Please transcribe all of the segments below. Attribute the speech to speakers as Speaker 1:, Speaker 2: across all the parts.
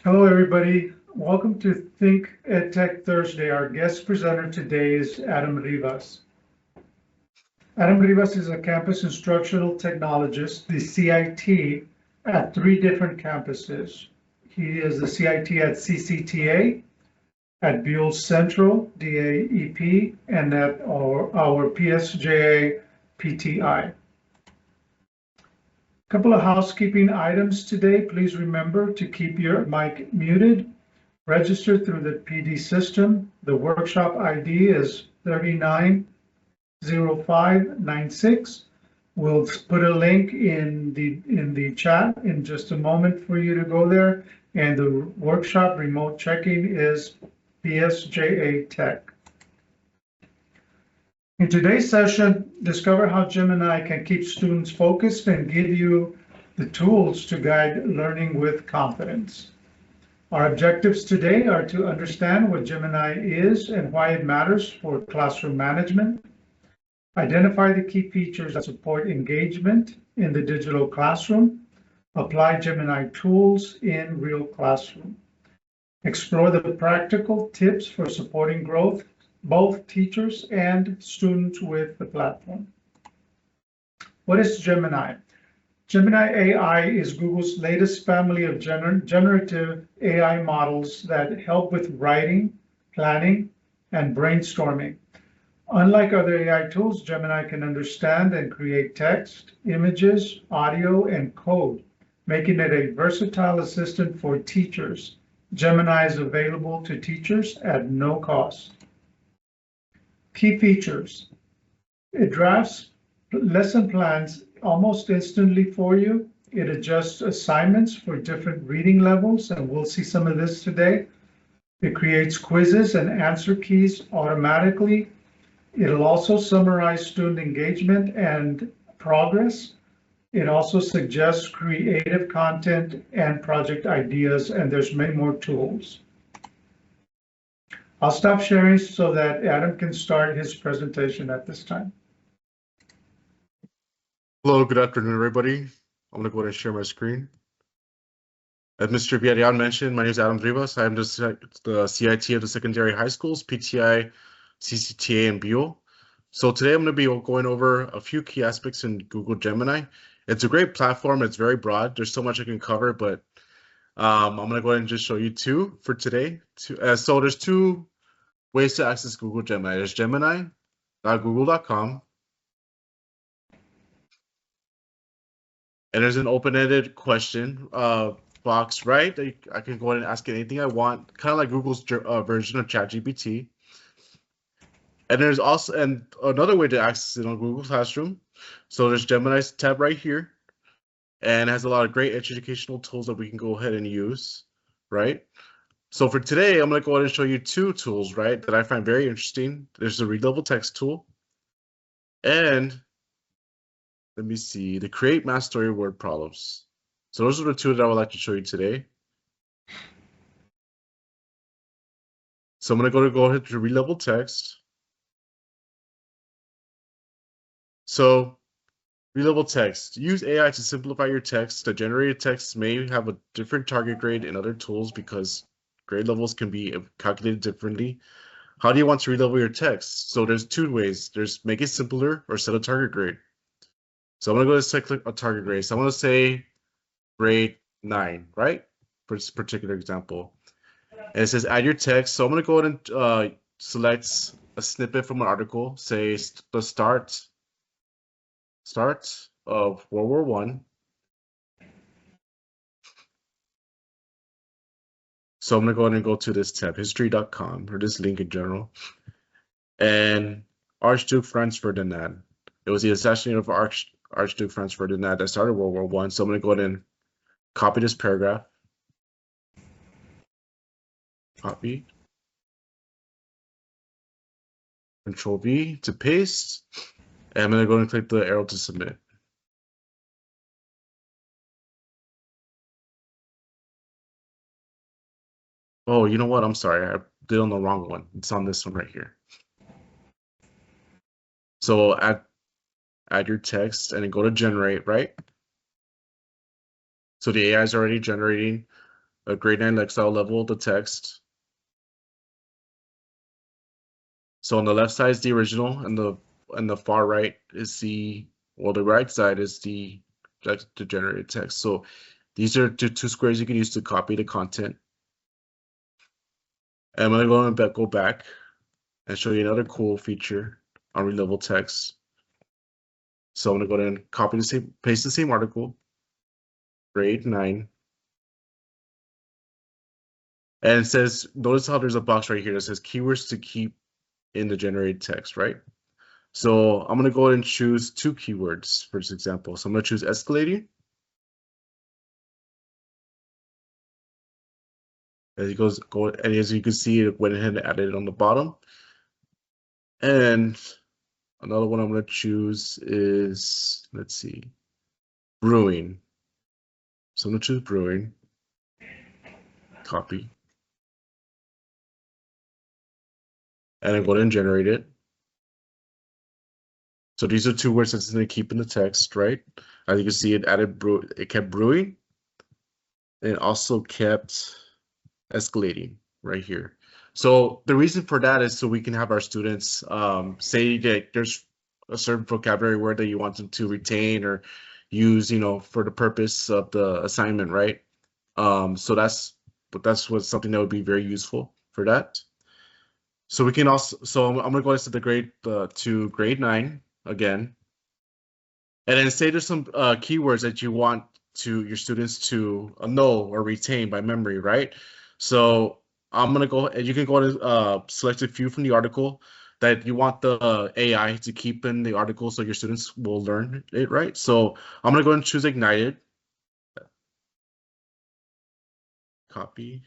Speaker 1: Hello, everybody. Welcome to Think EdTech Thursday. Our guest presenter today is Adam Rivas. Adam Rivas is a campus instructional technologist, the CIT, at 3 different campuses. He is the CIT at CCTA, at Buell Central, DAEP, and at our PSJA PTI. Couple of housekeeping items today. Please remember to keep your mic muted. Register through the PD system. The workshop ID is 390596. We'll put a link in the chat in just a moment for you to go there. And the workshop remote checking is PSJA Tech. In today's session, discover how Gemini can keep students focused and give you the tools to guide learning with confidence. Our objectives today are to understand what Gemini is and why it matters for classroom management, identify the key features that support engagement in the digital classroom, apply Gemini tools in real classroom, explore the practical tips for supporting growth, both teachers and students with the platform. What is Gemini? Gemini AI is Google's latest family of generative AI models that help with writing, planning, and brainstorming. Unlike other AI tools, Gemini can understand and create text, images, audio, and code, making it a versatile assistant for teachers. Gemini is available to teachers at no cost. Key features. It drafts lesson plans almost instantly for you. It adjusts assignments for different reading levels, and we'll see some of this today. It creates quizzes and answer keys automatically. It'll also summarize student engagement and progress. It also suggests creative content and project ideas, and there's many more tools. I'll stop sharing so that Adam can start his presentation at this time.
Speaker 2: Hello, good afternoon, everybody. I'm going to go ahead and share my screen. As Mr. Villarreal mentioned, my name is Adam Rivas. I am the CIT of the secondary high schools, PTI, CCTA, and Buell. So today I'm going to be going over a few key aspects in Google Gemini. It's a great platform. It's very broad. There's so much I can cover, but I'm going to go ahead and just show you two for today. So there's two ways to access Google Gemini. There's gemini.google.com. And there's an open-ended question box, right? I can go ahead and ask anything I want, kind of like Google's version of ChatGPT. And there's also another way to access it on Google Classroom. So there's Gemini's tab right here, and it has a lot of great educational tools that we can go ahead and use, right? So for today, I'm going to go ahead and show you two tools, right, that I find very interesting. There's the read level text tool, and let me see, the create math story word problems. So those are the two that I would like to show you today. So I'm going to go ahead to read level text. So read level text. Use AI to simplify your text. The generated text may have a different target grade in other tools because grade levels can be calculated differently. How do you want to read level your text? So there's two ways. There's make it simpler or set a target grade. So I'm going to go to set a target grade. So I'm going to say grade 9, right? For this particular example. And it says add your text. So I'm going to go ahead and select a snippet from an article, say the start of World War I. So I'm going to go ahead and go to this tab, history.com, or this link in general. And Archduke Franz Ferdinand. It was the assassination of Archduke Franz Ferdinand that started World War I. So I'm going to go ahead and copy this paragraph. Copy. Control V to paste. And I'm going to go and click the arrow to submit. Oh, you know what? I'm sorry. I did on the wrong one. It's on this one right here. So add your text and then go to generate, right? So the AI is already generating a grade 9 Lexile level, the text. So on the left side is the original, and the far right is the right side is the generated text. So these are the two squares you can use to copy the content. And I'm going to go back and show you another cool feature on readable text. So I'm going to go ahead and copy the same, paste the same article, grade 9. And it says, notice how there's a box right here that says keywords to keep in the generated text, right? So I'm going to go ahead and choose 2 keywords for this example. So I'm going to choose escalating. As and as you can see, it went ahead and added it on the bottom. And another one I'm going to choose is, let's see, brewing. So I'm going to choose brewing, copy, and I'm going to generate it. So these are 2 words that's going to keep in the text, right? As you can see, it kept brewing, and it also kept escalating right here. So the reason for that is so we can have our students say that there's a certain vocabulary word that you want them to retain or use, for the purpose of the assignment, right? So that's something that would be very useful for that. So we can also, I'm gonna go to the grade to grade 9 again, and then say there's some keywords that you want your students to know or retain by memory, right? So I'm gonna go, and you can go to select a few from the article that you want the AI to keep in the article so your students will learn it, right? So I'm gonna go and choose ignited. Copy.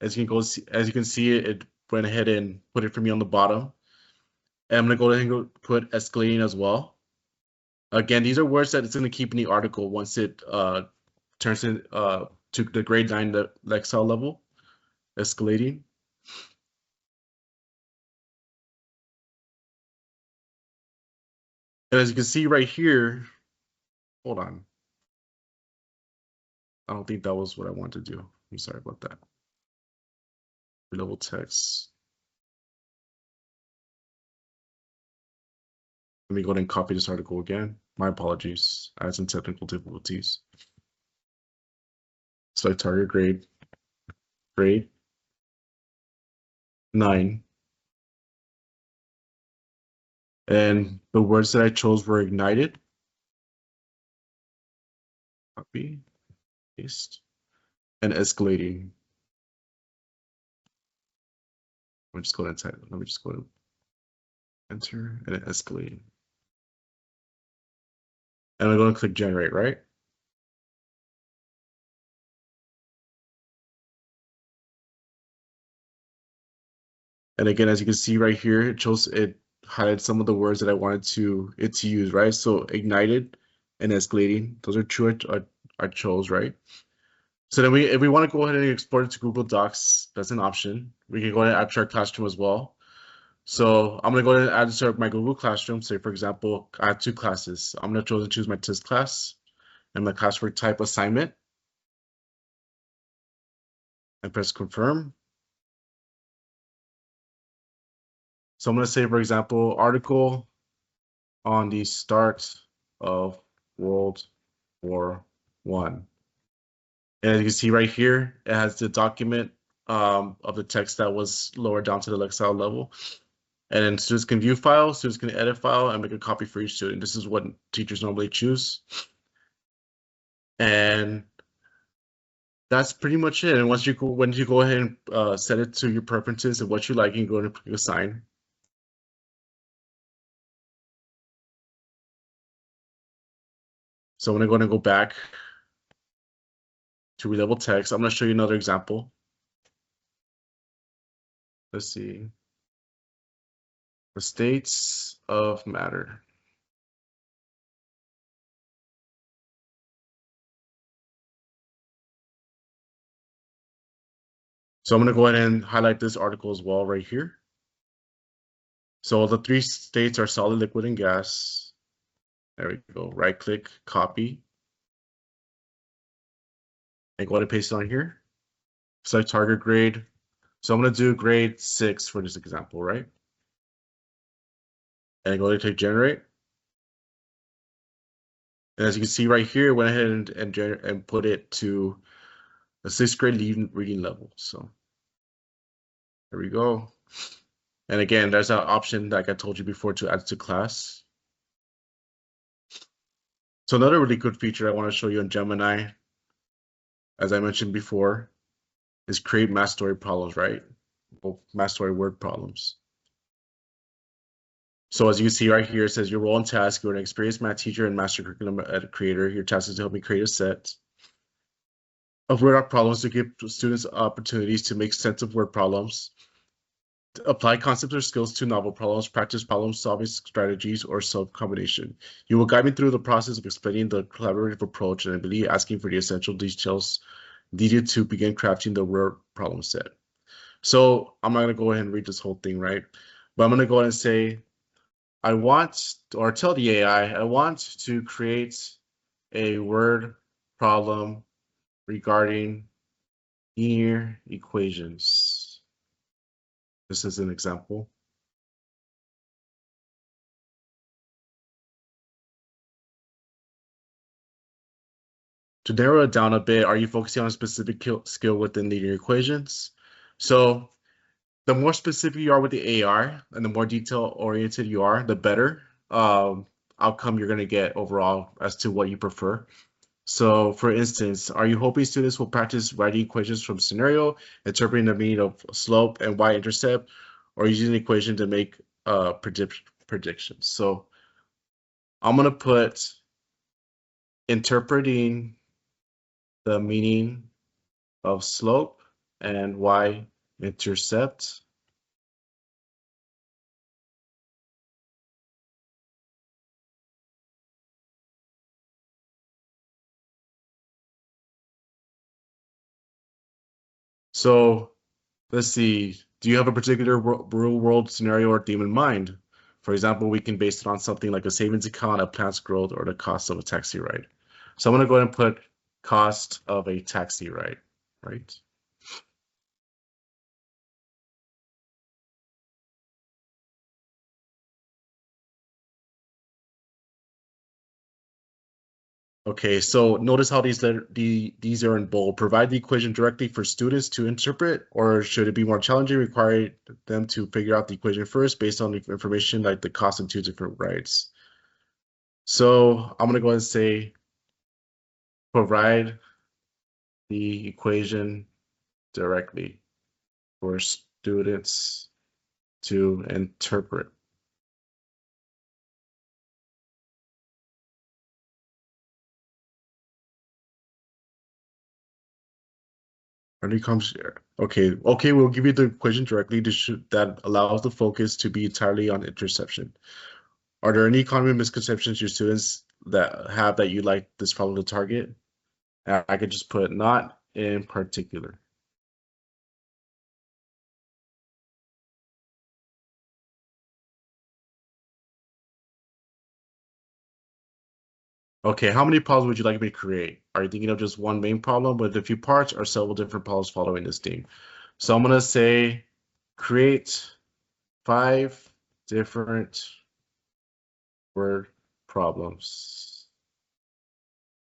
Speaker 2: As you can see, it went ahead and put it for me on the bottom. And I'm gonna go ahead and put escalating as well. Again, these are words that it's gonna keep in the article once it turns in to the grade 9 Lexile level, escalating. And as you can see right here, hold on. I don't think that was what I wanted to do. I'm sorry about that. Level text. Let me go ahead and copy this article again. My apologies. I had some technical difficulties. So I target grade 9. And the words that I chose were ignited. Copy, paste, and escalating. Let me just go ahead and type. Let me just go ahead and enter and escalating. And I'm going to click generate, right? And again, as you can see right here, it highlighted some of the words that I wanted it to use, right? So ignited and escalating, those are two I chose, right? So then if we want to go ahead and export it to Google Docs, that's an option. We can go ahead and add to our classroom as well. So I'm gonna go ahead and add this to my Google Classroom. Say for example, I have 2 classes. I'm gonna choose my test class and my classwork type assignment and press confirm. So I'm going to say, for example, article on the start of World War I. And as you can see right here, it has the document of the text that was lowered down to the Lexile level. And then students can view files, students can edit file, and make a copy for each student. This is what teachers normally choose. And that's pretty much it. And once you go ahead and set it to your preferences and what you like, you can go ahead and click assign. So I'm going to go back to relabel text. I'm going to show you another example. Let's see. The states of matter. So I'm going to go ahead and highlight this article as well right here. So the 3 states are solid, liquid, and gas. There we go. Right click, copy, and go ahead and paste it on here. Select target grade. So I'm going to do grade 6 for this example, right? And go ahead and click generate. And as you can see right here, I went ahead and put it to a 6th grade reading level. So there we go. And again, there's an option like I told you before to add to class. So another really good feature I want to show you in Gemini, as I mentioned before, is create math story problems, right? Well, math story word problems. So as you can see right here, it says your role and task, you're an experienced math teacher and master curriculum creator. Your task is to help me create a set of word problems to give students opportunities to make sense of word problems, to apply concepts or skills to novel problems, practice problem-solving strategies, or self-combination. You will guide me through the process of explaining the collaborative approach and I believe asking for the essential details needed to begin crafting the word problem set. So I'm not going to go ahead and read this whole thing, right? But I'm going to go ahead and say, I want, or tell the AI, I want to create a word problem regarding linear equations. This is an example. To narrow it down a bit, are you focusing on a specific skill within linear equations? So the more specific you are with the AR and the more detail-oriented you are, the better outcome you're going to get overall as to what you prefer. So for instance, are you hoping students will practice writing equations from scenario, interpreting the meaning of slope and y-intercept, or using an equation to make predictions? So I'm going to put interpreting the meaning of slope and y-intercept. So let's see, do you have a particular real world scenario or theme in mind? For example, we can base it on something like a savings account, a plant's growth, or the cost of a taxi ride. So I'm going to go ahead and put cost of a taxi ride, right? Okay, so notice how these are in bold. Provide the equation directly for students to interpret, or should it be more challenging, require them to figure out the equation first based on the information like the cost of 2 different rides? So I'm going to go ahead and say provide the equation directly for students to interpret. When it comes here, okay, we'll give you the equation directly that allows the focus to be entirely on interception. Are there any common misconceptions your students that you like this problem to target? And I could just put not in particular. Okay, how many problems would you like me to create? Are you thinking of just one main problem with a few parts or several different problems following this theme? So I'm gonna say create 5 different word problems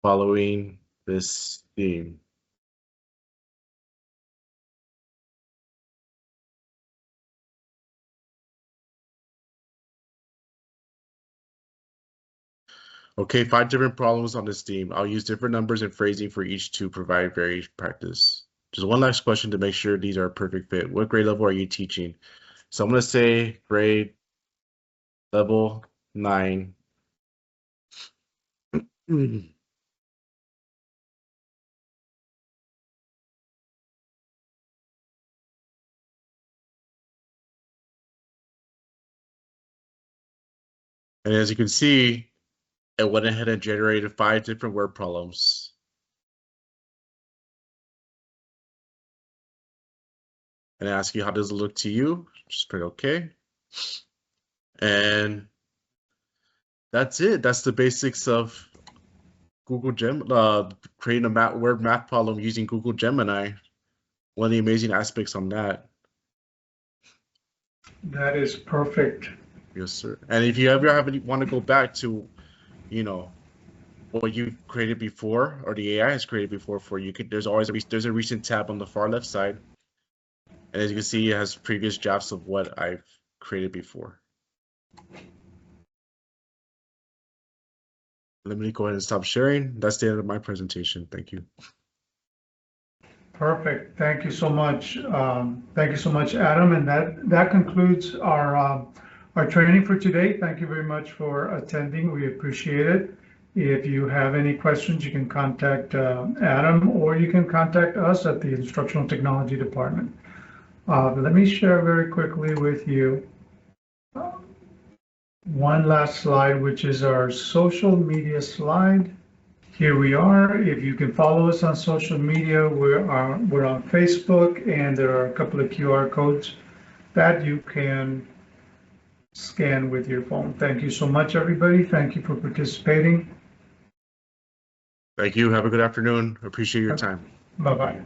Speaker 2: following this theme. Okay, 5 different problems on this theme. I'll use different numbers and phrasing for each to provide varied practice. Just one last question to make sure these are a perfect fit. What grade level are you teaching? So I'm going to say grade level 9. And as you can see, it went ahead and generated 5 different word problems. And ask you, how does it look to you? Just put okay. And that's it. That's the basics of Google creating a word math problem using Google Gemini. One of the amazing aspects on that.
Speaker 1: That is perfect.
Speaker 2: Yes, sir. And if you ever want to go back to, you know, what you created before or the AI has created before for you, there's a recent tab on the far left side. And as you can see, it has previous drafts of what I've created before. Let me go ahead and stop sharing. That's the end of my presentation. Thank you.
Speaker 1: Perfect. Thank you so much. Thank you so much, Adam. And that concludes our training for today. Thank you very much for attending. We appreciate it. If you have any questions, you can contact Adam, or you can contact us at the Instructional Technology Department. Let me share very quickly with you one last slide, which is our social media slide. Here we are. If you can follow us on social media, we're on Facebook, and there are a couple of QR codes that you can scan with your phone. Thank you so much, everybody. Thank you for participating.
Speaker 2: Thank you. Have a good afternoon. Appreciate your time.
Speaker 1: Bye-bye.